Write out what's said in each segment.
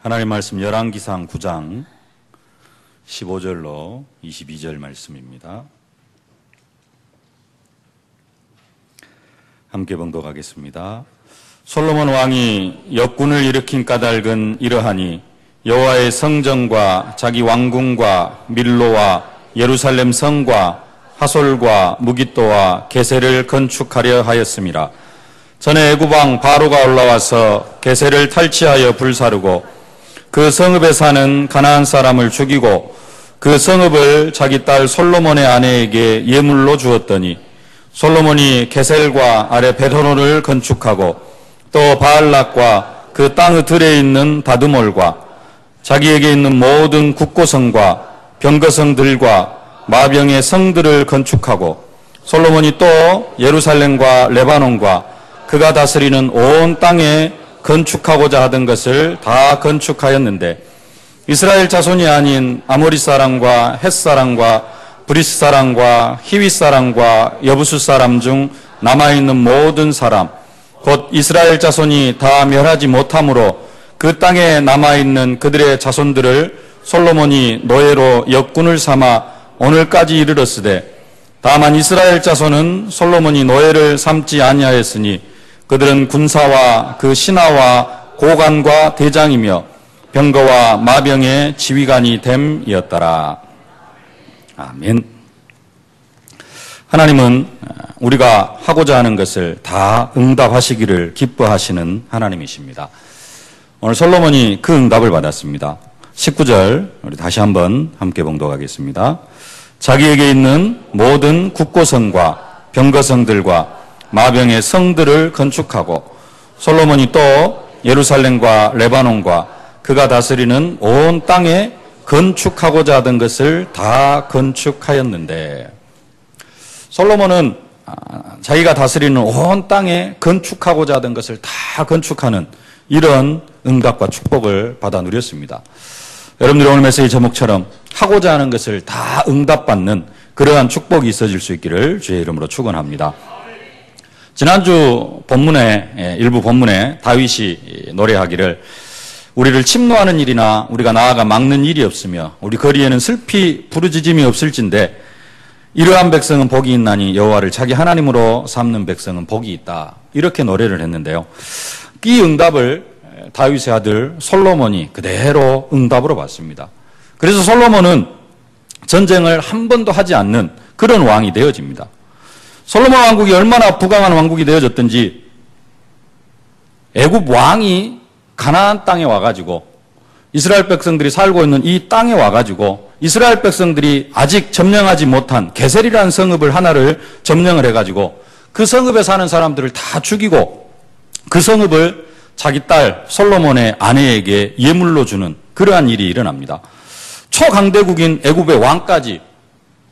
하나님 말씀 열왕기상 9장 15절로 22절 말씀입니다. 함께 봉독하겠습니다. 솔로몬 왕이 역군을 일으킨 까닭은 이러하니 여호와의 성전과 자기 왕궁과 밀로와 예루살렘 성과 하솔과 무깃도와 게셀을 건축하려 하였음이라. 전에 애굽 왕 바로가 올라와서 게셀을 탈취하여 불사르고 그 성읍에 사는 가나안 사람을 죽이고 그 성읍을 자기 딸 솔로몬의 아내에게 예물로 주었더니 솔로몬이 게셀과 아래 베드호론을 건축하고 또 바알락과 그 땅의 들에 있는 다드몰과 자기에게 있는 모든 국고성과 병거성들과 마병의 성들을 건축하고 솔로몬이 또 예루살렘과 레바논과 그가 다스리는 온 땅에 건축하고자 하던 것을 다 건축하였는데 이스라엘 자손이 아닌 아모리 사람과 헷 사람과 브리스 사람과 히윗 사람과 여부수 사람 중 남아있는 모든 사람 곧 이스라엘 자손이 다 멸하지 못함으로 그 땅에 남아있는 그들의 자손들을 솔로몬이 노예로 역군을 삼아 오늘까지 이르렀으되 다만 이스라엘 자손은 솔로몬이 노예를 삼지 아니하였으니 그들은 군사와 그 신하와 고관과 대장이며 병거와 마병의 지휘관이 됨이었더라. 아멘. 하나님은 우리가 하고자 하는 것을 다 응답하시기를 기뻐하시는 하나님이십니다. 오늘 솔로몬이 그 응답을 받았습니다. 19절 우리 다시 한번 함께 봉독하겠습니다. 자기에게 있는 모든 국고성과 병거성들과 마병의 성들을 건축하고 솔로몬이 또 예루살렘과 레바논과 그가 다스리는 온 땅에 건축하고자 하던 것을 다 건축하였는데 솔로몬은 자기가 다스리는 온 땅에 건축하고자 하던 것을 다 건축하는 이런 응답과 축복을 받아 누렸습니다. 여러분들이 오늘 메시지 제목처럼 하고자 하는 것을 다 응답받는 그러한 축복이 있어질 수 있기를 주의 이름으로 축원합니다. 지난주 본문에 일부 본문에 다윗이 노래하기를 우리를 침노하는 일이나 우리가 나아가 막는 일이 없으며 우리 거리에는 슬피 부르짖음이 없을진데 이러한 백성은 복이 있나니 여호와를 자기 하나님으로 삼는 백성은 복이 있다. 이렇게 노래를 했는데요. 이 응답을 다윗의 아들 솔로몬이 그대로 응답으로 받습니다. 그래서 솔로몬은 전쟁을 한 번도 하지 않는 그런 왕이 되어집니다. 솔로몬 왕국이 얼마나 부강한 왕국이 되어졌든지 애굽 왕이 가나안 땅에 와가지고 이스라엘 백성들이 살고 있는 이 땅에 와가지고 이스라엘 백성들이 아직 점령하지 못한 게셀이라는 성읍을 하나를 점령을 해가지고 그 성읍에 사는 사람들을 다 죽이고 그 성읍을 자기 딸 솔로몬의 아내에게 예물로 주는 그러한 일이 일어납니다. 초강대국인 애굽의 왕까지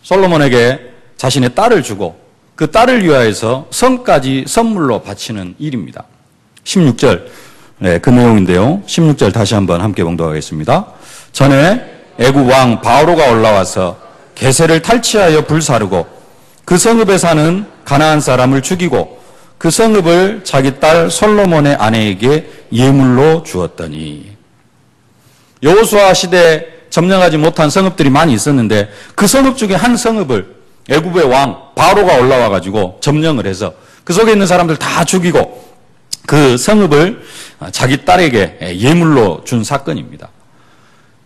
솔로몬에게 자신의 딸을 주고 그 딸을 위하여서 성까지 선물로 바치는 일입니다. 16절 그 내용인데요. 16절 다시 한번 함께 봉독하겠습니다. 전에 애굽 왕 바로가 올라와서 게셀을 탈취하여 불사르고 그 성읍에 사는 가나안 사람을 죽이고 그 성읍을 자기 딸 솔로몬의 아내에게 예물로 주었더니 여호수아 시대에 점령하지 못한 성읍들이 많이 있었는데 그 성읍 중에 한 성읍을 애굽의 왕 바로가 올라와가지고 점령을 해서 그 속에 있는 사람들 다 죽이고 그 성읍을 자기 딸에게 예물로 준 사건입니다.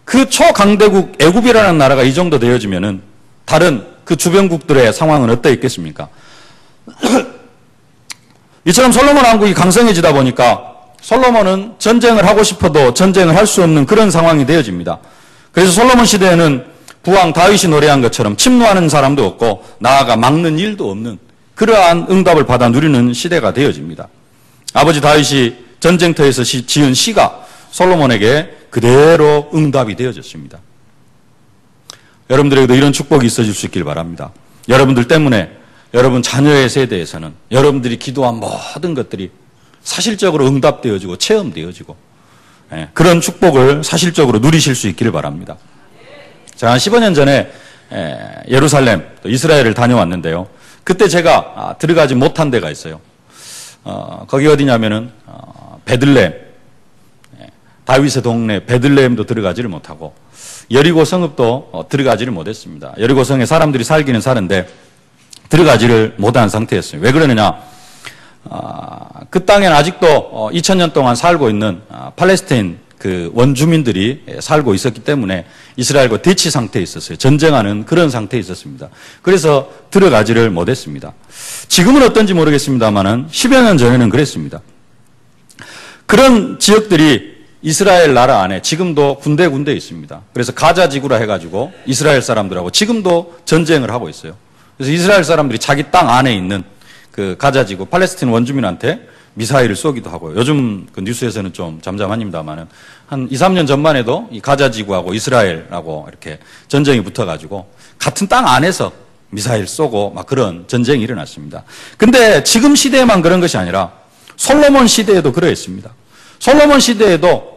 그 초강대국 애굽이라는 나라가 이 정도 되어지면은 다른 그 주변국들의 상황은 어떠했겠습니까? 이처럼 솔로몬 왕국이 강성해지다 보니까 솔로몬은 전쟁을 하고 싶어도 전쟁을 할 수 없는 그런 상황이 되어집니다. 그래서 솔로몬 시대에는 부왕 다윗이 노래한 것처럼 침노하는 사람도 없고 나아가 막는 일도 없는 그러한 응답을 받아 누리는 시대가 되어집니다. 아버지 다윗이 전쟁터에서 지은 시가 솔로몬에게 그대로 응답이 되어졌습니다. 여러분들에게도 이런 축복이 있어질 수 있길 바랍니다. 여러분들 때문에 여러분 자녀의 세대에서는 여러분들이 기도한 모든 것들이 사실적으로 응답되어지고 체험되어지고 그런 축복을 사실적으로 누리실 수 있기를 바랍니다. 제가 한 15년 전에 예루살렘, 이스라엘을 다녀왔는데요. 그때 제가 들어가지 못한 데가 있어요. 거기 어디냐면은 베들레헴, 다윗의 동네 베들레헴도 들어가지를 못하고 여리고 성읍도 들어가지를 못했습니다. 여리고 성에 사람들이 살기는 사는데 들어가지를 못한 상태였어요. 왜 그러느냐? 그 땅에는 아직도 2000년 동안 살고 있는 팔레스타인 그 원주민들이 살고 있었기 때문에 이스라엘과 대치 상태에 있었어요. 전쟁하는 그런 상태에 있었습니다. 그래서 들어가지를 못했습니다. 지금은 어떤지 모르겠습니다만은 10여 년 전에는 그랬습니다. 그런 지역들이 이스라엘 나라 안에 지금도 군데 있습니다. 그래서 가자 지구라 해가지고 이스라엘 사람들하고 지금도 전쟁을 하고 있어요. 그래서 이스라엘 사람들이 자기 땅 안에 있는 그 가자 지구 팔레스타인 원주민한테 미사일을 쏘기도 하고요. 요즘 그 뉴스에서는 좀 잠잠합니다만은 한 2, 3년 전만 해도 이 가자 지구하고 이스라엘하고 이렇게 전쟁이 붙어가지고 같은 땅 안에서 미사일 쏘고 막 그런 전쟁이 일어났습니다. 근데 지금 시대에만 그런 것이 아니라 솔로몬 시대에도 그러했습니다. 솔로몬 시대에도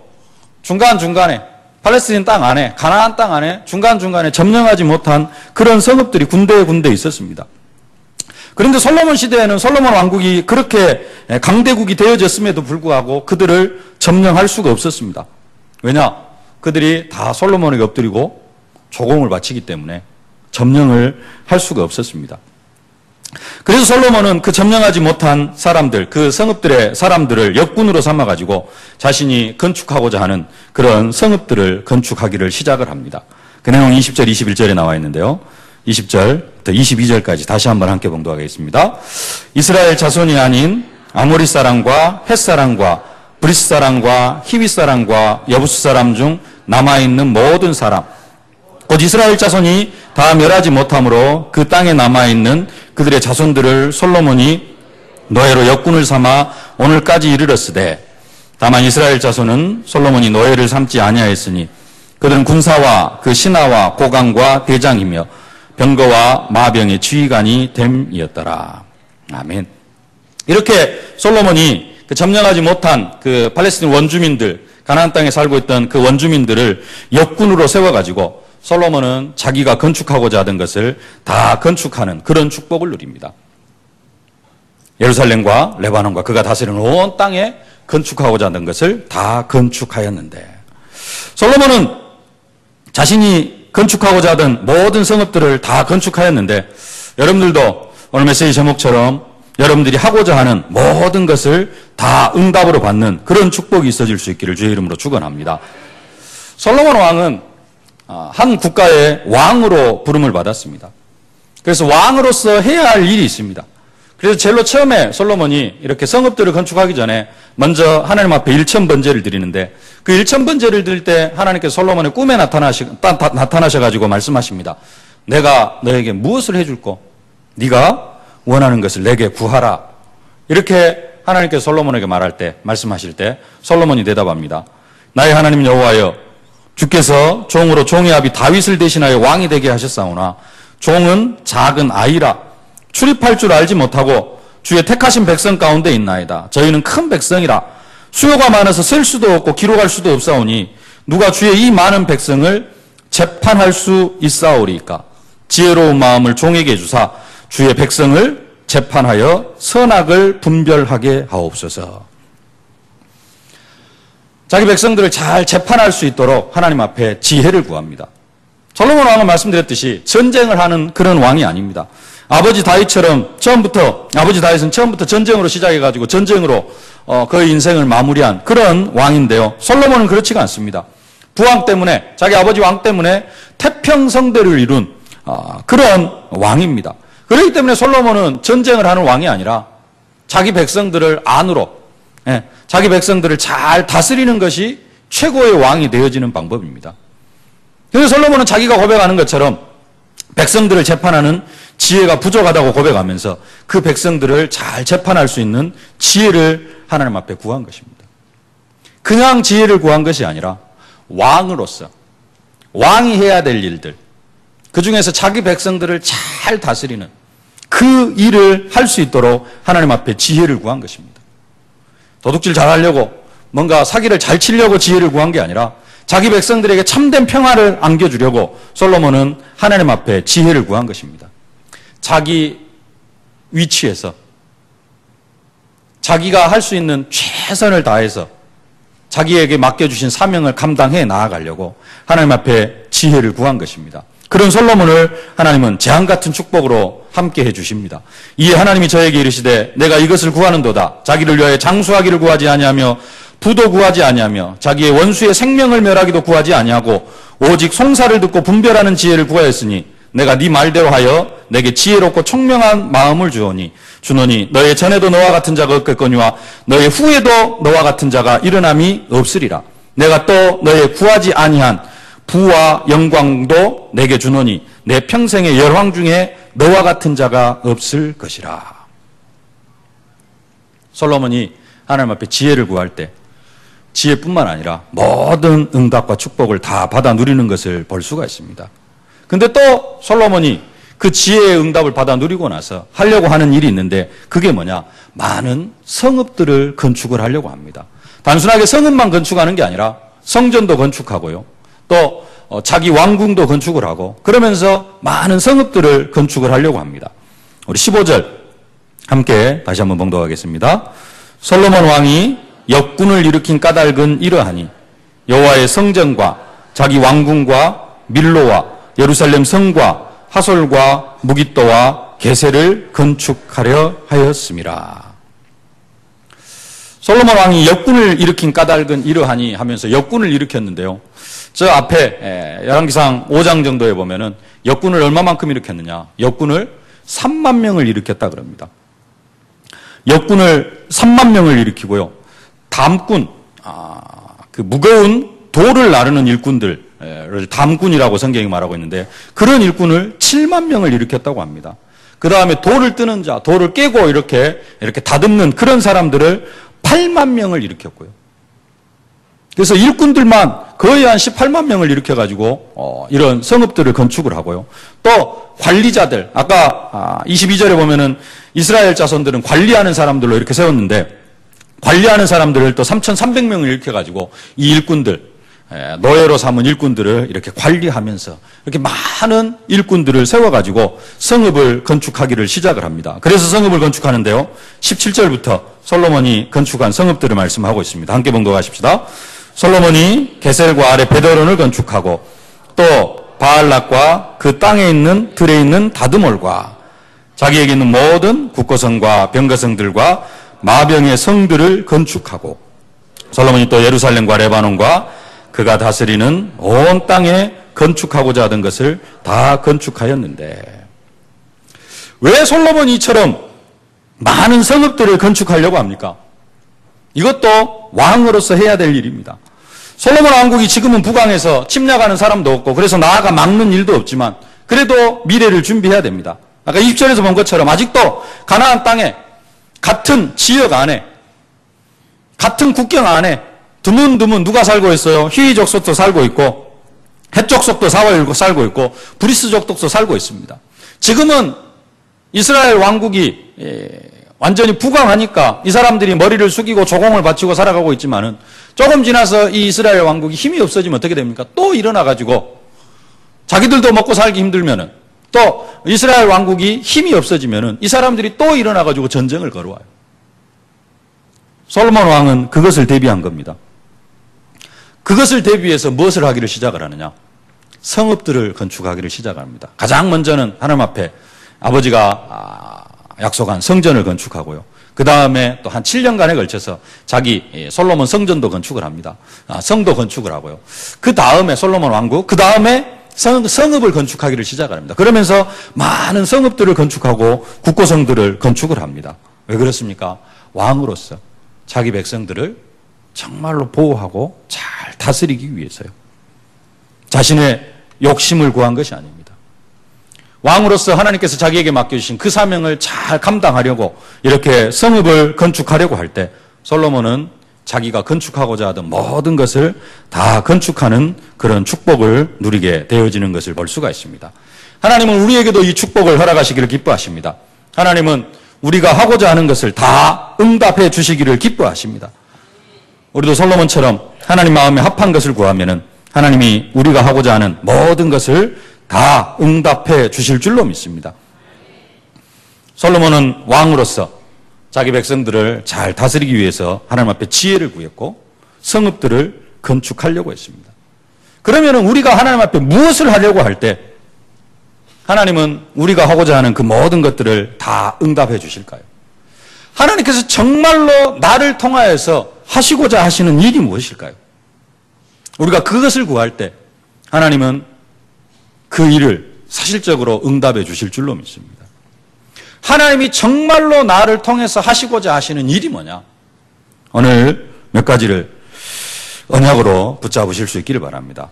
중간중간에 팔레스타인 땅 안에 가나안 땅 안에 중간중간에 점령하지 못한 그런 성읍들이 군데 있었습니다. 그런데 솔로몬 시대에는 솔로몬 왕국이 그렇게 강대국이 되어졌음에도 불구하고 그들을 점령할 수가 없었습니다. 왜냐? 그들이 다 솔로몬에게 엎드리고 조공을 바치기 때문에 점령을 할 수가 없었습니다. 그래서 솔로몬은 그 점령하지 못한 사람들, 그 성읍들의 사람들을 역군으로 삼아가지고 자신이 건축하고자 하는 그런 성읍들을 건축하기를 시작을 합니다. 그 내용 20절, 21절에 나와 있는데요. 20절부터 22절까지 다시 한번 함께 봉독하겠습니다. 이스라엘 자손이 아닌 아모리 사람과 헷 사람과 브리스 사람과 히윗 사람과 여부스 사람 중 남아있는 모든 사람, 곧 이스라엘 자손이 다 멸하지 못함으로 그 땅에 남아있는 그들의 자손들을 솔로몬이 노예로 역군을 삼아 오늘까지 이르렀으되, 다만 이스라엘 자손은 솔로몬이 노예를 삼지 아니하였으니 그들은 군사와 그 신하와 고강과 대장이며 병거와 마병의 지휘관이 됨이었더라. 아멘. 이렇게 솔로몬이 그 점령하지 못한 그 팔레스타인 원주민들, 가나안 땅에 살고 있던 그 원주민들을 역군으로 세워가지고 솔로몬은 자기가 건축하고자 하던 것을 다 건축하는 그런 축복을 누립니다. 예루살렘과 레바논과 그가 다스리는 온 땅에 건축하고자 하던 것을 다 건축하였는데, 솔로몬은 자신이 건축하고자 하던 모든 성읍들을 다 건축하였는데, 여러분들도 오늘 메시지 제목처럼 여러분들이 하고자 하는 모든 것을 다 응답으로 받는 그런 축복이 있어질 수 있기를 주의 이름으로 축원합니다. 솔로몬 왕은 한 국가의 왕으로 부름을 받았습니다. 그래서 왕으로서 해야 할 일이 있습니다. 그래서 제일 처음에 솔로몬이 이렇게 성읍들을 건축하기 전에 먼저 하나님 앞에 일천번제를 드리는데, 그 일천번제를 드릴 때 하나님께서 솔로몬의 꿈에 나타나셔가지고 말씀하십니다. 내가 너에게 무엇을 해줄꼬? 네가 원하는 것을 내게 구하라. 이렇게 하나님께서 솔로몬에게 말씀하실 때 솔로몬이 대답합니다. 나의 하나님 여호와여, 주께서 종으로 종의 아비 다윗을 대신하여 왕이 되게 하셨사오나 종은 작은 아이라 출입할 줄 알지 못하고 주의 택하신 백성 가운데 있나이다. 저희는 큰 백성이라 수요가 많아서 셀 수도 없고 기록할 수도 없사오니 누가 주의 이 많은 백성을 재판할 수 있사오리까? 지혜로운 마음을 종에게 주사 주의 백성을 재판하여 선악을 분별하게 하옵소서. 자기 백성들을 잘 재판할 수 있도록 하나님 앞에 지혜를 구합니다. 솔로몬 왕은 말씀드렸듯이 전쟁을 하는 그런 왕이 아닙니다. 아버지 다윗은 처음부터 전쟁으로 시작해가지고 전쟁으로 그의 인생을 마무리한 그런 왕인데요. 솔로몬은 그렇지가 않습니다. 부왕 때문에, 자기 아버지 왕 때문에 태평성대를 이룬 그런 왕입니다. 그렇기 때문에 솔로몬은 전쟁을 하는 왕이 아니라 자기 백성들을 안으로, 자기 백성들을 잘 다스리는 것이 최고의 왕이 되어지는 방법입니다. 그래서 솔로몬은 자기가 고백하는 것처럼 백성들을 재판하는 지혜가 부족하다고 고백하면서 그 백성들을 잘 재판할 수 있는 지혜를 하나님 앞에 구한 것입니다. 그냥 지혜를 구한 것이 아니라 왕으로서 왕이 해야 될 일들, 그 중에서 자기 백성들을 잘 다스리는 그 일을 할 수 있도록 하나님 앞에 지혜를 구한 것입니다. 도둑질 잘하려고, 뭔가 사기를 잘 치려고 지혜를 구한 게 아니라 자기 백성들에게 참된 평화를 안겨주려고 솔로몬은 하나님 앞에 지혜를 구한 것입니다. 자기 위치에서 자기가 할 수 있는 최선을 다해서 자기에게 맡겨주신 사명을 감당해 나아가려고 하나님 앞에 지혜를 구한 것입니다. 그런 솔로몬을 하나님은 재앙 같은 축복으로 함께 해주십니다. 이에 하나님이 저에게 이르시되 내가 이것을 구하는도다. 자기를 위하여 장수하기를 구하지 아니하며 부도 구하지 아니하며 자기의 원수의 생명을 멸하기도 구하지 아니하고 오직 송사를 듣고 분별하는 지혜를 구하였으니 내가 네 말대로 하여 내게 지혜롭고 총명한 마음을 주노니 너의 전에도 너와 같은 자가 없겠거니와 너의 후에도 너와 같은 자가 일어남이 없으리라. 내가 또 너의 구하지 아니한 부와 영광도 내게 주노니 내 평생의 열왕 중에 너와 같은 자가 없을 것이라. 솔로몬이 하나님 앞에 지혜를 구할 때 지혜뿐만 아니라 모든 응답과 축복을 다 받아 누리는 것을 볼 수가 있습니다. 근데 또 솔로몬이 그 지혜의 응답을 받아 누리고 나서 하려고 하는 일이 있는데 그게 뭐냐? 많은 성읍들을 건축을 하려고 합니다. 단순하게 성읍만 건축하는 게 아니라 성전도 건축하고요. 또 자기 왕궁도 건축을 하고 그러면서 많은 성읍들을 건축을 하려고 합니다. 우리 15절 함께 다시 한번 봉독하겠습니다. 솔로몬 왕이 역군을 일으킨 까닭은 이러하니 여호와의 성전과 자기 왕궁과 밀로와 예루살렘 성과 하솔과 무깃도와 게셀을 건축하려 하였음이라. 솔로몬 왕이 역군을 일으킨 까닭은 이러하니 하면서 역군을 일으켰는데요. 저 앞에 열왕기상 5장 정도에 보면은 역군을 얼마만큼 일으켰느냐? 역군을 3만 명을 일으켰다 그럽니다. 역군을 3만 명을 일으키고요. 담군, 그 무거운 돌을 나르는 일꾼들을 담군이라고 성경이 말하고 있는데 그런 일꾼을 7만 명을 일으켰다고 합니다. 그 다음에 돌을 뜨는 자, 돌을 깨고 이렇게 다듬는 그런 사람들을 8만 명을 일으켰고요. 그래서 일꾼들만 거의 한 18만 명을 일으켜가지고 이런 성읍들을 건축을 하고요. 또 관리자들, 아까 22절에 보면은 이스라엘 자손들은 관리하는 사람들로 이렇게 세웠는데 관리하는 사람들을 또 3,300명을 일으켜가지고 이 일꾼들, 노예로 삼은 일꾼들을 이렇게 관리하면서 이렇게 많은 일꾼들을 세워가지고 성읍을 건축하기를 시작을 합니다. 그래서 성읍을 건축하는데요. 17절부터 솔로몬이 건축한 성읍들을 말씀하고 있습니다. 함께 봉독하십시다. 솔로몬이 게셀과 아래 베드론을 건축하고 또 바알락과 그 땅에 있는 들에 있는 다드몰과 자기에게 있는 모든 국고성과 병거성들과 마병의 성들을 건축하고 솔로몬이 또 예루살렘과 레바논과 그가 다스리는 온 땅에 건축하고자 하던 것을 다 건축하였는데 왜 솔로몬이 이처럼 많은 성읍들을 건축하려고 합니까? 이것도 왕으로서 해야 될 일입니다. 솔로몬 왕국이 지금은 북왕에서 침략하는 사람도 없고 그래서 나아가 막는 일도 없지만 그래도 미래를 준비해야 됩니다. 아까 20절에서 본 것처럼 아직도 가나안 땅에 같은 지역 안에 같은 국경 안에 드문드문 누가 살고 있어요? 히위 족속도 살고 있고 헷 족속도 살고 있고 브리스 족속도 살고 있습니다. 지금은 이스라엘 왕국이 완전히 부강하니까 이 사람들이 머리를 숙이고 조공을 바치고 살아가고 있지만은 조금 지나서 이 이스라엘 왕국이 힘이 없어지면 어떻게 됩니까? 또 일어나가지고 자기들도 먹고 살기 힘들면은 또 이스라엘 왕국이 힘이 없어지면은 이 사람들이 또 일어나가지고 전쟁을 걸어와요. 솔로몬 왕은 그것을 대비한 겁니다. 그것을 대비해서 무엇을 하기를 시작을 하느냐? 성읍들을 건축하기를 시작합니다. 가장 먼저는 하나님 앞에 아버지가 약속한 성전을 건축하고요. 그 다음에 또 한 7년간에 걸쳐서 자기 솔로몬 성전도 건축을 합니다. 성도 건축을 하고요. 그 다음에 솔로몬 왕국, 그 다음에 성읍을 건축하기를 시작합니다. 그러면서 많은 성읍들을 건축하고 국고성들을 건축을 합니다. 왜 그렇습니까? 왕으로서 자기 백성들을 정말로 보호하고 잘 다스리기 위해서요. 자신의 욕심을 구한 것이 아닙니다. 왕으로서 하나님께서 자기에게 맡겨주신 그 사명을 잘 감당하려고 이렇게 성읍을 건축하려고 할 때 솔로몬은 자기가 건축하고자 하던 모든 것을 다 건축하는 그런 축복을 누리게 되어지는 것을 볼 수가 있습니다. 하나님은 우리에게도 이 축복을 허락하시기를 기뻐하십니다. 하나님은 우리가 하고자 하는 것을 다 응답해 주시기를 기뻐하십니다. 우리도 솔로몬처럼 하나님 마음에 합한 것을 구하면은 하나님이 우리가 하고자 하는 모든 것을 다 응답해 주실 줄로 믿습니다. 솔로몬은 왕으로서 자기 백성들을 잘 다스리기 위해서 하나님 앞에 지혜를 구했고 성읍들을 건축하려고 했습니다. 그러면 우리가 하나님 앞에 무엇을 하려고 할 때 하나님은 우리가 하고자 하는 그 모든 것들을 다 응답해 주실까요? 하나님께서 정말로 나를 통하여서 하시고자 하시는 일이 무엇일까요? 우리가 그것을 구할 때 하나님은 그 일을 사실적으로 응답해 주실 줄로 믿습니다. 하나님이 정말로 나를 통해서 하시고자 하시는 일이 뭐냐? 오늘 몇 가지를 언약으로 붙잡으실 수 있기를 바랍니다.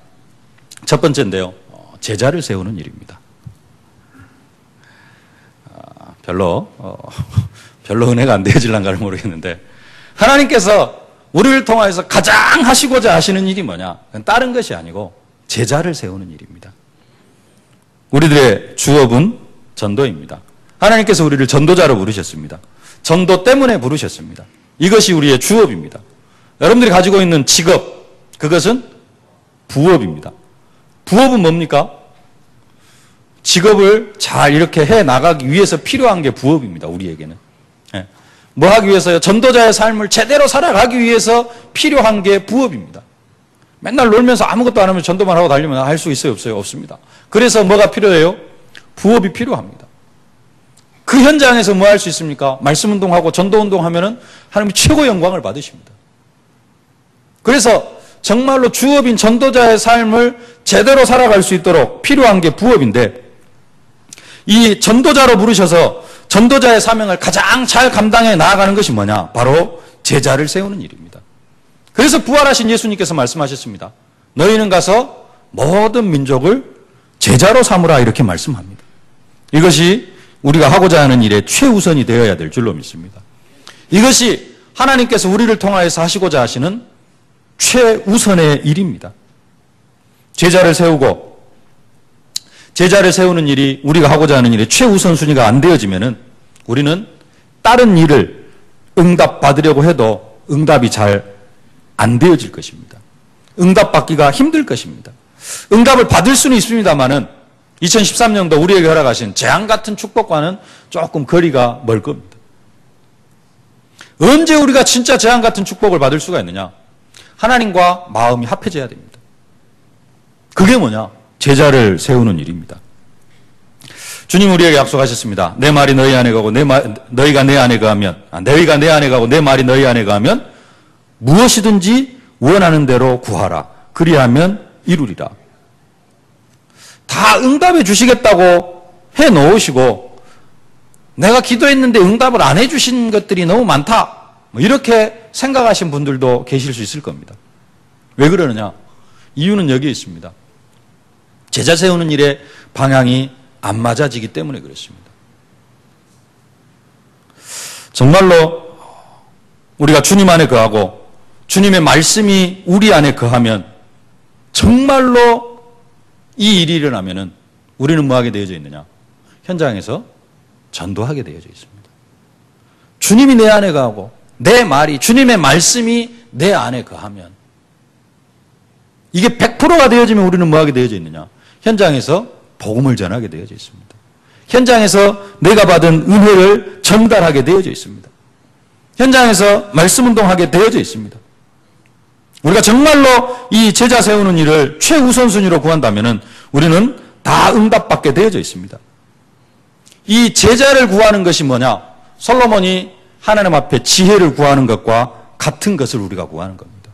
첫 번째인데요. 제자를 세우는 일입니다. 별로 은혜가 안 되어질란가를 모르겠는데 하나님께서 우리를 통해서 가장 하시고자 하시는 일이 뭐냐? 다른 것이 아니고 제자를 세우는 일입니다. 우리들의 주업은 전도입니다. 하나님께서 우리를 전도자로 부르셨습니다. 전도 때문에 부르셨습니다. 이것이 우리의 주업입니다. 여러분들이 가지고 있는 직업, 그것은 부업입니다. 부업은 뭡니까? 직업을 잘 이렇게 해 나가기 위해서 필요한 게 부업입니다. 우리에게는. 뭐 하기 위해서요? 전도자의 삶을 제대로 살아가기 위해서 필요한 게 부업입니다. 맨날 놀면서 아무것도 안 하면 전도만 하고 달리면 할 수 있어요? 없어요? 없습니다. 그래서 뭐가 필요해요? 부업이 필요합니다. 그 현장에서 뭐 할 수 있습니까? 말씀 운동하고 전도 운동하면은 하나님이 최고 영광을 받으십니다. 그래서 정말로 주업인 전도자의 삶을 제대로 살아갈 수 있도록 필요한 게 부업인데 이 전도자로 부르셔서 전도자의 사명을 가장 잘 감당해 나아가는 것이 뭐냐? 바로 제자를 세우는 일입니다. 그래서 부활하신 예수님께서 말씀하셨습니다. 너희는 가서 모든 민족을 제자로 삼으라 이렇게 말씀합니다. 이것이 우리가 하고자 하는 일의 최우선이 되어야 될 줄로 믿습니다. 이것이 하나님께서 우리를 통하여서 하시고자 하시는 최우선의 일입니다. 제자를 세우고 제자를 세우는 일이 우리가 하고자 하는 일의 최우선 순위가 안 되어지면은 우리는 다른 일을 응답받으려고 해도 응답이 잘 안 되어질 것입니다. 응답받기가 힘들 것입니다. 응답을 받을 수는 있습니다만은 2013년도 우리에게 허락하신 재앙 같은 축복과는 조금 거리가 멀 겁니다. 언제 우리가 진짜 재앙 같은 축복을 받을 수가 있느냐? 하나님과 마음이 합해져야 됩니다. 그게 뭐냐? 제자를 세우는 일입니다. 주님 우리에게 약속하셨습니다. 내 말이 너희 안에 가고 너희가 내 안에 가면 너희가 내 안에 가고 내 말이 너희 안에 가면 무엇이든지 원하는 대로 구하라. 그리하면 이루리라. 다 응답해 주시겠다고 해 놓으시고 내가 기도했는데 응답을 안 해 주신 것들이 너무 많다. 이렇게 생각하신 분들도 계실 수 있을 겁니다. 왜 그러느냐? 이유는 여기에 있습니다. 제자 세우는 일에 방향이 안 맞아지기 때문에 그렇습니다. 정말로 우리가 주님 안에 거하고 주님의 말씀이 우리 안에 거하면 정말로 이 일이 일어나면은 우리는 뭐 하게 되어져 있느냐? 현장에서 전도하게 되어져 있습니다. 주님이 내 안에 거하고 내 말이 주님의 말씀이 내 안에 거하면 이게 100%가 되어지면 우리는 뭐 하게 되어져 있느냐? 현장에서 복음을 전하게 되어져 있습니다. 현장에서 내가 받은 은혜를 전달하게 되어져 있습니다. 현장에서 말씀 운동하게 되어져 있습니다. 우리가 정말로 이 제자 세우는 일을 최우선순위로 구한다면 우리는 다 응답받게 되어져 있습니다. 이 제자를 구하는 것이 뭐냐? 솔로몬이 하나님 앞에 지혜를 구하는 것과 같은 것을 우리가 구하는 겁니다.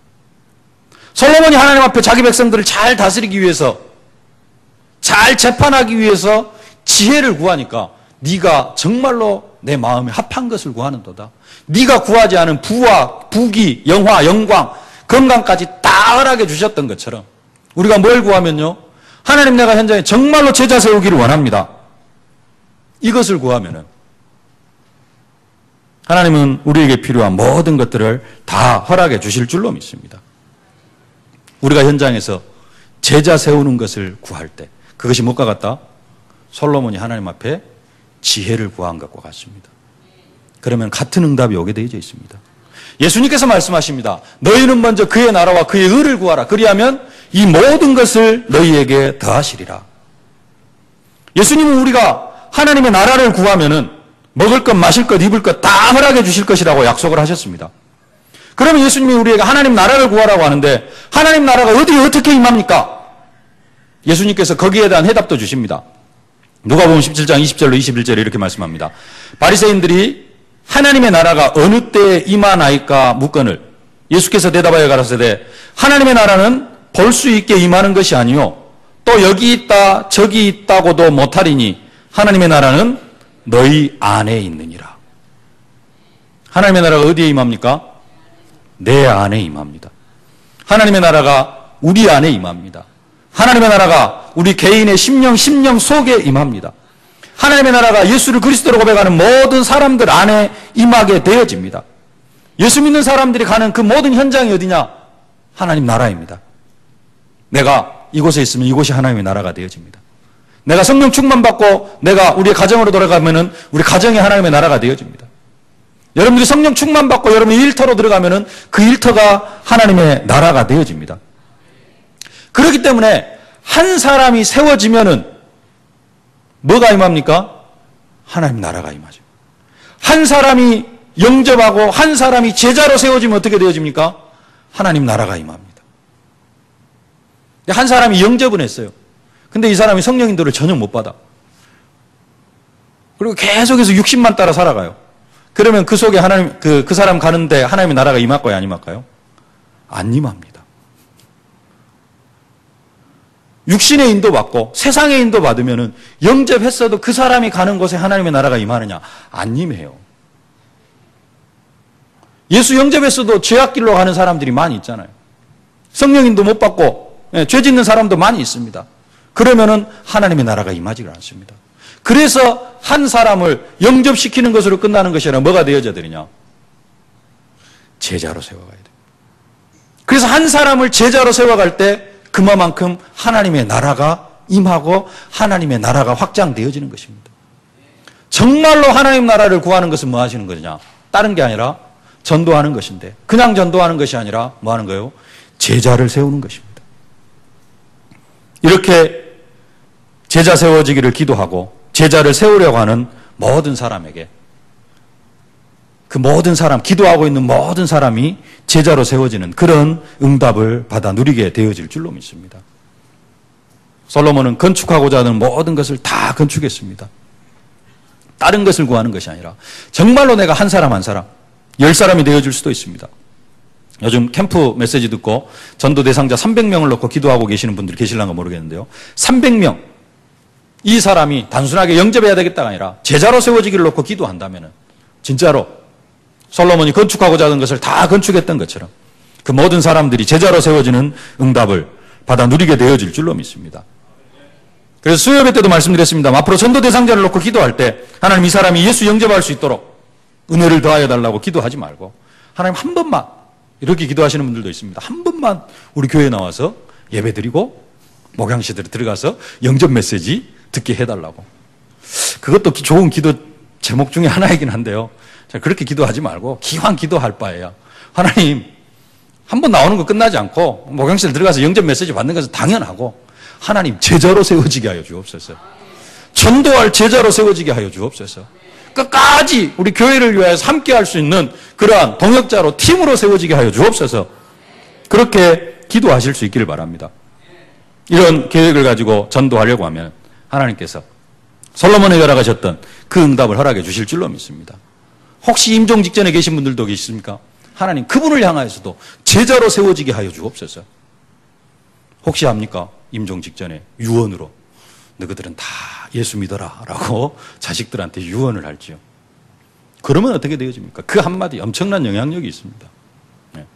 솔로몬이 하나님 앞에 자기 백성들을 잘 다스리기 위해서 잘 재판하기 위해서 지혜를 구하니까 네가 정말로 내 마음에 합한 것을 구하는도다. 네가 구하지 않은 부와 부귀, 영화, 영광, 건강까지 다 허락해 주셨던 것처럼 우리가 뭘 구하면요? 하나님 내가 현장에 정말로 제자 세우기를 원합니다. 이것을 구하면은 하나님은 우리에게 필요한 모든 것들을 다 허락해 주실 줄로 믿습니다. 우리가 현장에서 제자 세우는 것을 구할 때 그것이 무엇과 같다? 솔로몬이 하나님 앞에 지혜를 구한 것과 같습니다. 그러면 같은 응답이 오게 되어져 있습니다. 예수님께서 말씀하십니다. 너희는 먼저 그의 나라와 그의 의를 구하라. 그리하면 이 모든 것을 너희에게 더하시리라. 예수님은 우리가 하나님의 나라를 구하면은 먹을 것, 마실 것, 입을 것 다 허락해 주실 것이라고 약속을 하셨습니다. 그러면 예수님이 우리에게 하나님 나라를 구하라고 하는데 하나님 나라가 어디에 어떻게 임합니까? 예수님께서 거기에 대한 해답도 주십니다. 누가복음 17장 20절로 21절에 이렇게 말씀합니다. 바리새인들이 하나님의 나라가 어느 때에 임하나이까 묻거늘 예수께서 대답하여 가라사대 하나님의 나라는 볼 수 있게 임하는 것이 아니요 또 여기 있다 저기 있다고도 못하리니 하나님의 나라는 너희 안에 있느니라. 하나님의 나라가 어디에 임합니까? 내 안에 임합니다. 하나님의 나라가 우리 안에 임합니다. 하나님의 나라가 우리 개인의 심령 속에 임합니다. 하나님의 나라가 예수를 그리스도로 고백하는 모든 사람들 안에 임하게 되어집니다. 예수 믿는 사람들이 가는 그 모든 현장이 어디냐? 하나님 나라입니다. 내가 이곳에 있으면 이곳이 하나님의 나라가 되어집니다. 내가 성령 충만받고 내가 우리의 가정으로 돌아가면은 우리 가정이 하나님의 나라가 되어집니다. 여러분들이 성령 충만받고 여러분이 일터로 들어가면은 그 일터가 하나님의 나라가 되어집니다. 그렇기 때문에 한 사람이 세워지면은 뭐가 임합니까? 하나님 나라가 임하죠. 한 사람이 영접하고 한 사람이 제자로 세워지면 어떻게 되어집니까? 하나님 나라가 임합니다. 한 사람이 영접은 했어요. 근데 이 사람이 성령 인도를 전혀 못 받아. 그리고 계속해서 육신만 따라 살아가요. 그러면 그 속에 하나님, 그 사람 가는데 하나님의 나라가 임할까요? 안 임할까요? 안 임합니다. 육신의 인도 받고 세상의 인도 받으면은 영접했어도 그 사람이 가는 곳에 하나님의 나라가 임하느냐? 안 임해요. 예수 영접했어도 죄악길로 가는 사람들이 많이 있잖아요. 성령 인도 못 받고 죄 짓는 사람도 많이 있습니다. 그러면은 하나님의 나라가 임하지가 않습니다. 그래서 한 사람을 영접시키는 것으로 끝나는 것이 아니라 뭐가 되어져야 되느냐? 제자로 세워가야 돼요. 그래서 한 사람을 제자로 세워갈 때 그만큼 하나님의 나라가 임하고 하나님의 나라가 확장되어지는 것입니다. 정말로 하나님 나라를 구하는 것은 뭐 하시는 거냐? 다른 게 아니라 전도하는 것인데 그냥 전도하는 것이 아니라 뭐 하는 거예요? 제자를 세우는 것입니다. 이렇게 제자 세워지기를 기도하고 제자를 세우려고 하는 모든 사람에게 그 모든 사람, 기도하고 있는 모든 사람이 제자로 세워지는 그런 응답을 받아 누리게 되어질 줄로 믿습니다. 솔로몬은 건축하고자 하는 모든 것을 다 건축했습니다. 다른 것을 구하는 것이 아니라 정말로 내가 한 사람 한 사람, 10사람이 되어줄 수도 있습니다. 요즘 캠프 메시지 듣고 전도 대상자 300명을 놓고 기도하고 계시는 분들이 계실런가 모르겠는데요. 300명. 이 사람이 단순하게 영접해야 되겠다가 아니라 제자로 세워지기를 놓고 기도한다면 진짜로 솔로몬이 건축하고자 하는 것을 다 건축했던 것처럼 그 모든 사람들이 제자로 세워지는 응답을 받아 누리게 되어질 줄로 믿습니다. 그래서 수요예배 때도 말씀드렸습니다. 앞으로 전도 대상자를 놓고 기도할 때 하나님 이 사람이 예수 영접할 수 있도록 은혜를 더하여 달라고 기도하지 말고 하나님 한 번만 이렇게 기도하시는 분들도 있습니다. 한 번만 우리 교회에 나와서 예배 드리고 목양실에 들어가서 영접 메시지 듣게 해달라고. 그것도 좋은 기도 제목 중에 하나이긴 한데요. 그렇게 기도하지 말고 기왕 기도할 바에야 하나님 한 번 나오는 거 끝나지 않고 목양실 들어가서 영접 메시지 받는 것은 당연하고 하나님 제자로 세워지게 하여 주옵소서. 전도할 제자로 세워지게 하여 주옵소서. 끝까지 우리 교회를 위해서 함께 할 수 있는 그러한 동역자로 팀으로 세워지게 하여 주옵소서. 그렇게 기도하실 수 있기를 바랍니다. 이런 계획을 가지고 전도하려고 하면 하나님께서 솔로몬에게 허락하셨던 그 응답을 허락해 주실 줄로 믿습니다. 혹시 임종 직전에 계신 분들도 계십니까? 하나님 그분을 향하여서도 제자로 세워지게 하여 주옵소서. 혹시 합니까? 임종 직전에 유언으로 너희들은 다 예수 믿어라 라고 자식들한테 유언을 할지요. 그러면 어떻게 되어집니까? 그 한마디 엄청난 영향력이 있습니다. 네.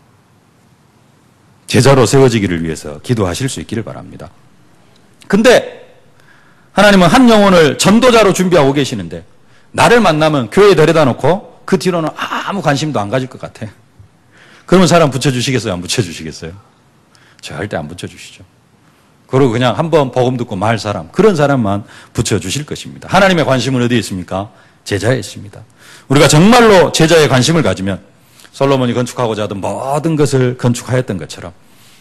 제자로 세워지기를 위해서 기도하실 수 있기를 바랍니다. 근데 하나님은 한 영혼을 전도자로 준비하고 계시는데 나를 만나면 교회에 데려다 놓고 그 뒤로는 아무 관심도 안 가질 것 같아. 그러면 사람 붙여주시겠어요? 안 붙여주시겠어요? 절대 안 붙여주시죠. 그리고 그냥 한번 복음 듣고 말 사람, 그런 사람만 붙여주실 것입니다. 하나님의 관심은 어디에 있습니까? 제자에 있습니다. 우리가 정말로 제자에 관심을 가지면 솔로몬이 건축하고자 하던 모든 것을 건축하였던 것처럼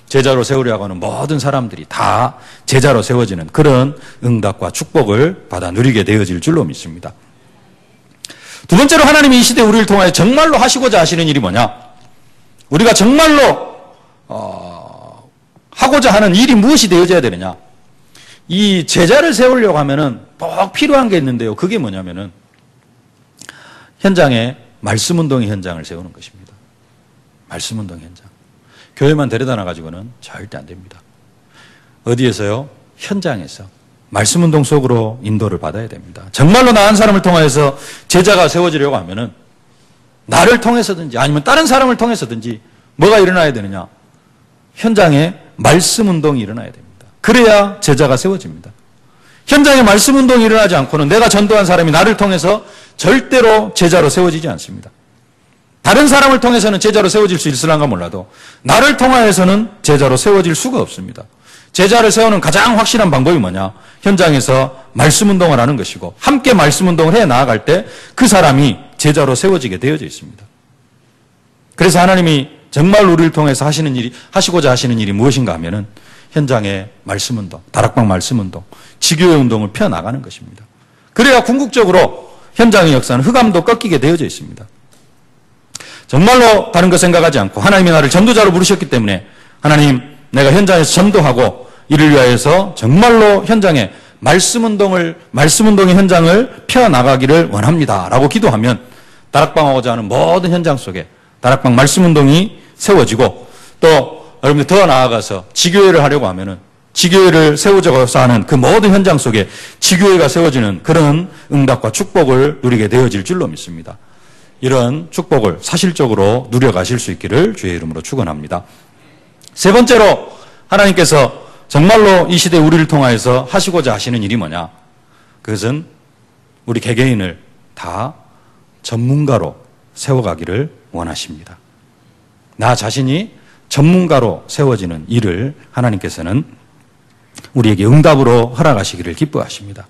제자로 세우려고 하는 모든 사람들이 다 제자로 세워지는 그런 응답과 축복을 받아 누리게 되어질 줄로 믿습니다. 두 번째로 하나님이 이 시대에 우리를 통하여 정말로 하시고자 하시는 일이 뭐냐? 우리가 정말로 하고자 하는 일이 무엇이 되어져야 되느냐? 이 제자를 세우려고 하면은 꼭 필요한 게 있는데요. 그게 뭐냐면은 현장에 말씀운동의 현장을 세우는 것입니다. 말씀운동 현장. 교회만 데려다 놔가지고는 절대 안 됩니다. 어디에서요? 현장에서 말씀운동 속으로 인도를 받아야 됩니다. 정말로 나 한 사람을 통해서 제자가 세워지려고 하면은 나를 통해서든지 아니면 다른 사람을 통해서든지 뭐가 일어나야 되느냐? 현장에 말씀운동이 일어나야 됩니다. 그래야 제자가 세워집니다. 현장에 말씀운동이 일어나지 않고는 내가 전도한 사람이 나를 통해서 절대로 제자로 세워지지 않습니다. 다른 사람을 통해서는 제자로 세워질 수 있을란가 몰라도 나를 통하여서는 제자로 세워질 수가 없습니다. 제자를 세우는 가장 확실한 방법이 뭐냐? 현장에서 말씀운동을 하는 것이고 함께 말씀운동을 해 나아갈 때 그 사람이 제자로 세워지게 되어져 있습니다. 그래서 하나님이 정말 우리를 통해서 하시고자 하시는 일이 무엇인가 하면은 현장에 말씀운동, 다락방 말씀운동, 지교회 운동을 펴나가는 것입니다. 그래야 궁극적으로 현장의 역사는 흑암도 꺾이게 되어져 있습니다. 정말로 다른 거 생각하지 않고 하나님이 나를 전도자로 부르셨기 때문에 하나님 내가 현장에서 전도하고 이를 위하여서 정말로 현장에 말씀운동의 현장을 펴나가기를 원합니다. 라고 기도하면 다락방하고자 하는 모든 현장 속에 다락방 말씀운동이 세워지고 또 여러분들 더 나아가서 지교회를 하려고 하면은 지교회를 세우자고서 하는 그 모든 현장 속에 지교회가 세워지는 그런 응답과 축복을 누리게 되어질 줄로 믿습니다. 이런 축복을 사실적으로 누려가실 수 있기를 주의 이름으로 축원합니다. 세 번째로 하나님께서 정말로 이 시대 우리를 통하여서 하시고자 하시는 일이 뭐냐? 그것은 우리 개개인을 다 전문가로 세워가기를 원하십니다. 나 자신이 전문가로 세워지는 일을 하나님께서는 우리에게 응답으로 허락하시기를 기뻐하십니다.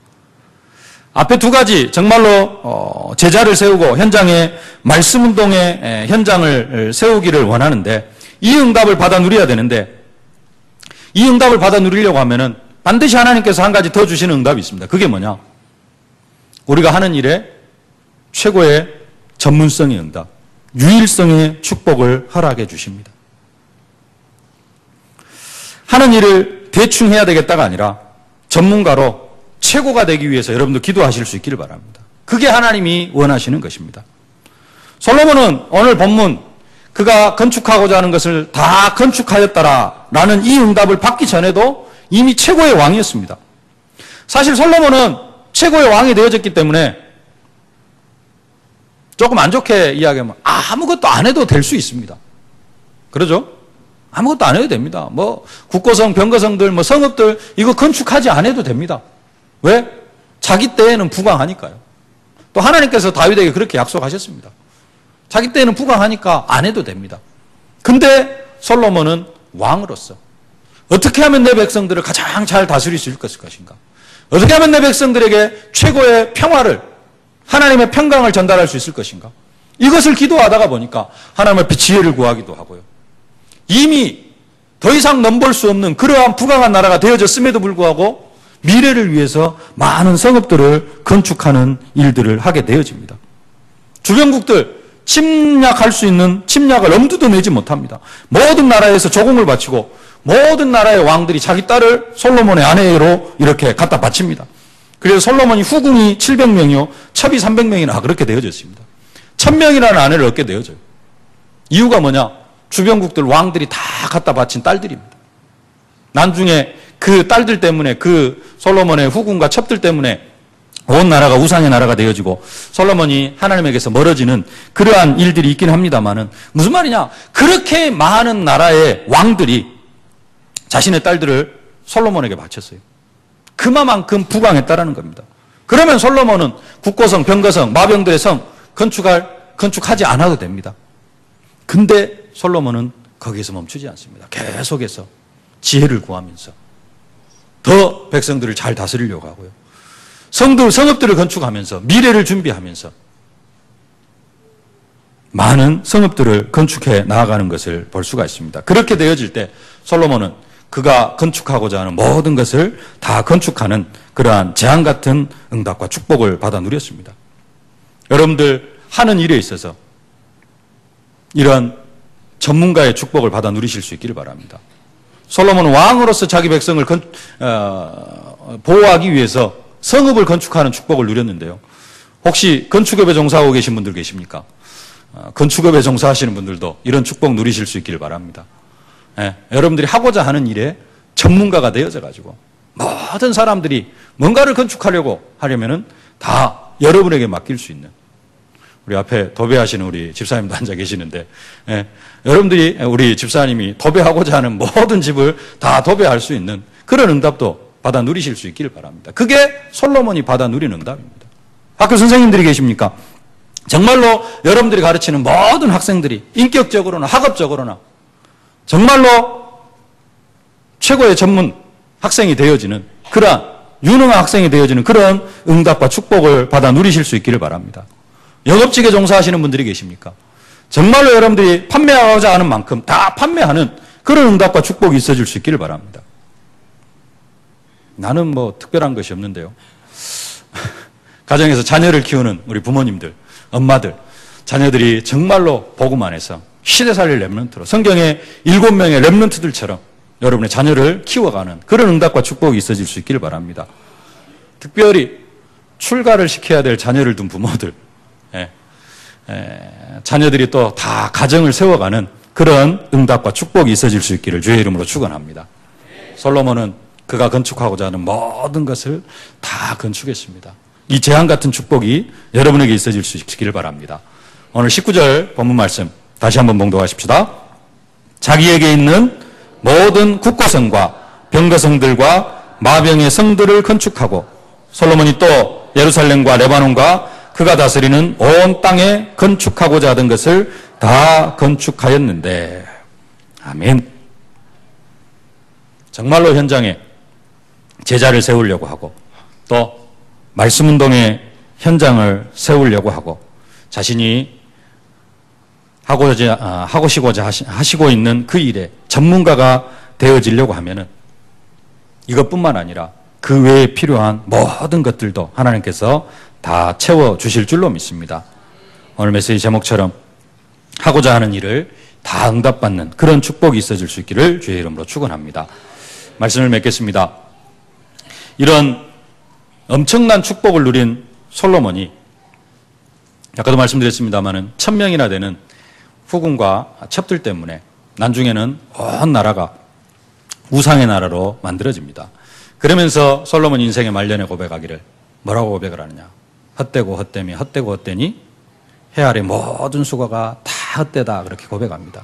앞에 두 가지 정말로 제자를 세우고 현장에 말씀운동의 현장을 세우기를 원하는데 이 응답을 받아 누려야 되는데 이 응답을 받아 누리려고 하면은 반드시 하나님께서 한 가지 더 주시는 응답이 있습니다. 그게 뭐냐? 우리가 하는 일에 최고의 전문성의 응답, 유일성의 축복을 허락해 주십니다. 하는 일을 대충 해야 되겠다가 아니라 전문가로 최고가 되기 위해서 여러분도 기도하실 수 있기를 바랍니다. 그게 하나님이 원하시는 것입니다. 솔로몬은 오늘 본문 그가 건축하고자 하는 것을 다 건축하였다라는 이 응답을 받기 전에도 이미 최고의 왕이었습니다. 사실 솔로몬은 최고의 왕이 되어졌기 때문에 조금 안 좋게 이야기하면 아무것도 안 해도 될 수 있습니다. 그러죠? 아무것도 안 해도 됩니다. 뭐 국고성, 병거성들, 뭐 성읍들 이거 건축하지 않아도 됩니다. 왜? 자기 때에는 부강하니까요. 또 하나님께서 다윗에게 그렇게 약속하셨습니다. 자기 때에는 부강하니까 안 해도 됩니다. 근데 솔로몬은 왕으로서 어떻게 하면 내 백성들을 가장 잘 다스릴 수 있을 것인가? 어떻게 하면 내 백성들에게 최고의 평화를 하나님의 평강을 전달할 수 있을 것인가? 이것을 기도하다가 보니까 하나님 앞에 지혜를 구하기도 하고요. 이미 더 이상 넘볼 수 없는 그러한 부강한 나라가 되어졌음에도 불구하고 미래를 위해서 많은 성읍들을 건축하는 일들을 하게 되어집니다. 주변국들 침략할 수 있는 침략을 엄두도 내지 못합니다. 모든 나라에서 조공을 바치고 모든 나라의 왕들이 자기 딸을 솔로몬의 아내로 이렇게 갖다 바칩니다. 그래서 솔로몬이 후궁이 700명이요 첩이 300명이나 그렇게 되어졌습니다. 1000명이라는 아내를 얻게 되어져요. 이유가 뭐냐? 주변국들 왕들이 다 갖다 바친 딸들입니다. 나중에 그 딸들 때문에 그 솔로몬의 후궁과 첩들 때문에 온 나라가 우상의 나라가 되어지고 솔로몬이 하나님에게서 멀어지는 그러한 일들이 있긴 합니다만은 무슨 말이냐? 그렇게 많은 나라의 왕들이 자신의 딸들을 솔로몬에게 바쳤어요. 그만큼 부강했다라는 겁니다. 그러면 솔로몬은 국고성, 병거성, 마병들의 성 건축하지 않아도 됩니다. 근데 솔로몬은 거기에서 멈추지 않습니다. 계속해서 지혜를 구하면서 더 백성들을 잘 다스리려고 하고요. 성읍들을 건축하면서 미래를 준비하면서 많은 성읍들을 건축해 나아가는 것을 볼 수가 있습니다. 그렇게 되어질 때 솔로몬은 그가 건축하고자 하는 모든 것을 다 건축하는 그러한 재앙 같은 응답과 축복을 받아 누렸습니다. 여러분들 하는 일에 있어서 이런 전문가의 축복을 받아 누리실 수 있기를 바랍니다. 솔로몬은 왕으로서 자기 백성을 보호하기 위해서 성읍을 건축하는 축복을 누렸는데요. 혹시 건축업에 종사하고 계신 분들 계십니까? 건축업에 종사하시는 분들도 이런 축복 누리실 수 있기를 바랍니다. 여러분들이 하고자 하는 일에 전문가가 되어져 가지고 모든 사람들이 뭔가를 건축하려고 하려면은 다 여러분에게 맡길 수 있는, 우리 앞에 도배하시는 우리 집사님도 앉아 계시는데, 여러분들이 우리 집사님이 도배하고자 하는 모든 집을 다 도배할 수 있는 그런 응답도 받아 누리실 수 있기를 바랍니다. 그게 솔로몬이 받아 누린 응답입니다. 학교 선생님들이 계십니까? 정말로 여러분들이 가르치는 모든 학생들이 인격적으로나 학업적으로나 정말로 최고의 전문 학생이 되어지는, 그러한 유능한 학생이 되어지는 그런 응답과 축복을 받아 누리실 수 있기를 바랍니다. 영업직에 종사하시는 분들이 계십니까? 정말로 여러분들이 판매하고자 하는 만큼 다 판매하는 그런 응답과 축복이 있어질 수 있기를 바랍니다. 나는 뭐 특별한 것이 없는데요. 가정에서 자녀를 키우는 우리 부모님들, 엄마들, 자녀들이 정말로 복음 안에서 시대살릴 렘넌트로 성경의 7명의 렘넌트들처럼 여러분의 자녀를 키워가는 그런 응답과 축복이 있어질 수 있기를 바랍니다. 특별히 출가를 시켜야 될 자녀를 둔 부모들, 자녀들이 또 다 가정을 세워가는 그런 응답과 축복이 있어질 수 있기를 주의 이름으로 축원합니다. 솔로몬은 그가 건축하고자 하는 모든 것을 다 건축했습니다. 이 재앙 같은 축복이 여러분에게 있어질 수 있기를 바랍니다. 오늘 19절 본문 말씀 다시 한번 봉독하십시다. 자기에게 있는 모든 국고성과 병거성들과 마병의 성들을 건축하고 솔로몬이 또 예루살렘과 레바논과 그가 다스리는 온 땅에 건축하고자 하던 것을 다 건축하였는데, 아멘. 정말로 현장에 제자를 세우려고 하고 또 말씀운동의 현장을 세우려고 하고 자신이 하시고 있는 그 일에 전문가가 되어지려고 하면은 이것뿐만 아니라 그 외에 필요한 모든 것들도 하나님께서 다 채워주실 줄로 믿습니다. 오늘 메시지 제목처럼 하고자 하는 일을 다 응답받는 그런 축복이 있어질 수 있기를 주의 이름으로 축원합니다. 말씀을 맺겠습니다. 이런 엄청난 축복을 누린 솔로몬이 아까도 말씀드렸습니다마는 1000명이나 되는 후궁과 첩들 때문에 나중에는 온 나라가 우상의 나라로 만들어집니다. 그러면서 솔로몬 인생의 말년에 고백하기를 뭐라고 고백을 하느냐? 헛되고 헛되미 헛되고 헛되니 해 아래 모든 수고가 다 헛되다, 그렇게 고백합니다.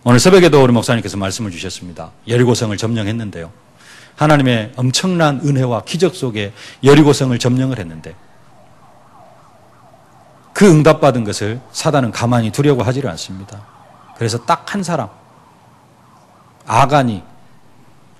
오늘 새벽에도 우리 목사님께서 말씀을 주셨습니다. 여리고성을 점령했는데요, 하나님의 엄청난 은혜와 기적 속에 여리고성을 점령을 했는데 그 응답받은 것을 사단은 가만히 두려고 하지를 않습니다. 그래서 딱 한 사람,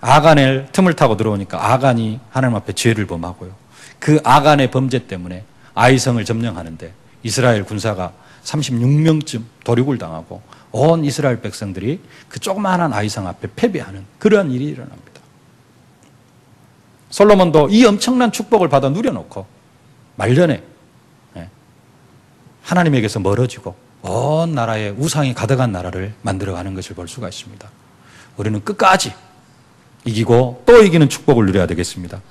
아간의 틈을 타고 들어오니까 아간이 하나님 앞에 죄를 범하고요, 그 아간의 범죄 때문에 아이성을 점령하는데 이스라엘 군사가 36명쯤 도륙을 당하고 온 이스라엘 백성들이 그 조그마한 아이성 앞에 패배하는 그러한 일이 일어납니다. 솔로몬도 이 엄청난 축복을 받아 누려놓고 말년에 하나님에게서 멀어지고 온 나라에 우상이 가득한 나라를 만들어가는 것을 볼 수가 있습니다. 우리는 끝까지 이기고 또 이기는 축복을 누려야 되겠습니다.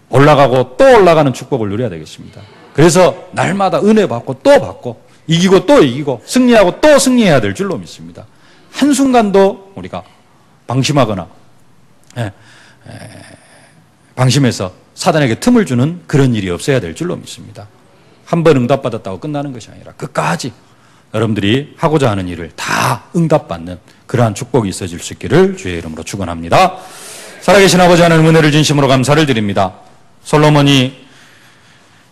올라가고 또 올라가는 축복을 누려야 되겠습니다. 그래서 날마다 은혜 받고 또 받고 이기고 또 이기고 승리하고 또 승리해야 될 줄로 믿습니다. 한순간도 우리가 방심하거나 방심해서 사단에게 틈을 주는 그런 일이 없어야 될 줄로 믿습니다. 한 번 응답받았다고 끝나는 것이 아니라 끝까지 여러분들이 하고자 하는 일을 다 응답받는 그러한 축복이 있어질 수 있기를 주의 이름으로 축원합니다. 살아계신 아버지 하나님, 은혜를 진심으로 감사를 드립니다. 솔로몬이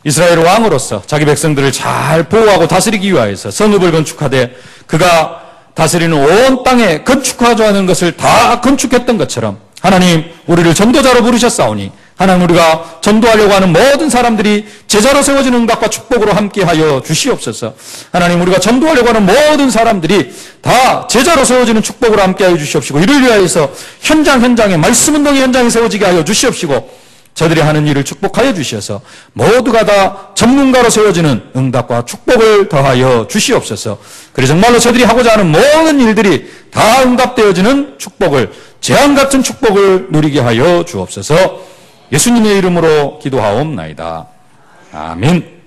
이스라엘 왕으로서 자기 백성들을 잘 보호하고 다스리기 위하여서 성읍을 건축하되 그가 다스리는 온 땅에 건축하자 하는 것을 다 건축했던 것처럼 하나님, 우리를 전도자로 부르셨사오니 하나님, 우리가 전도하려고 하는 모든 사람들이 제자로 세워지는 응답과 축복으로 함께하여 주시옵소서. 하나님, 우리가 전도하려고 하는 모든 사람들이 다 제자로 세워지는 축복으로 함께하여 주시옵시고 이를 위하여서 현장에 말씀운동의 현장에 세워지게 하여 주시옵시고 저들이 하는 일을 축복하여 주셔서 모두가 다 전문가로 세워지는 응답과 축복을 더하여 주시옵소서. 그래 정말로 저들이 하고자 하는 모든 일들이 다 응답되어지는 축복을, 재앙 같은 축복을 누리게 하여 주옵소서. 예수님의 이름으로 기도하옵나이다. 아멘.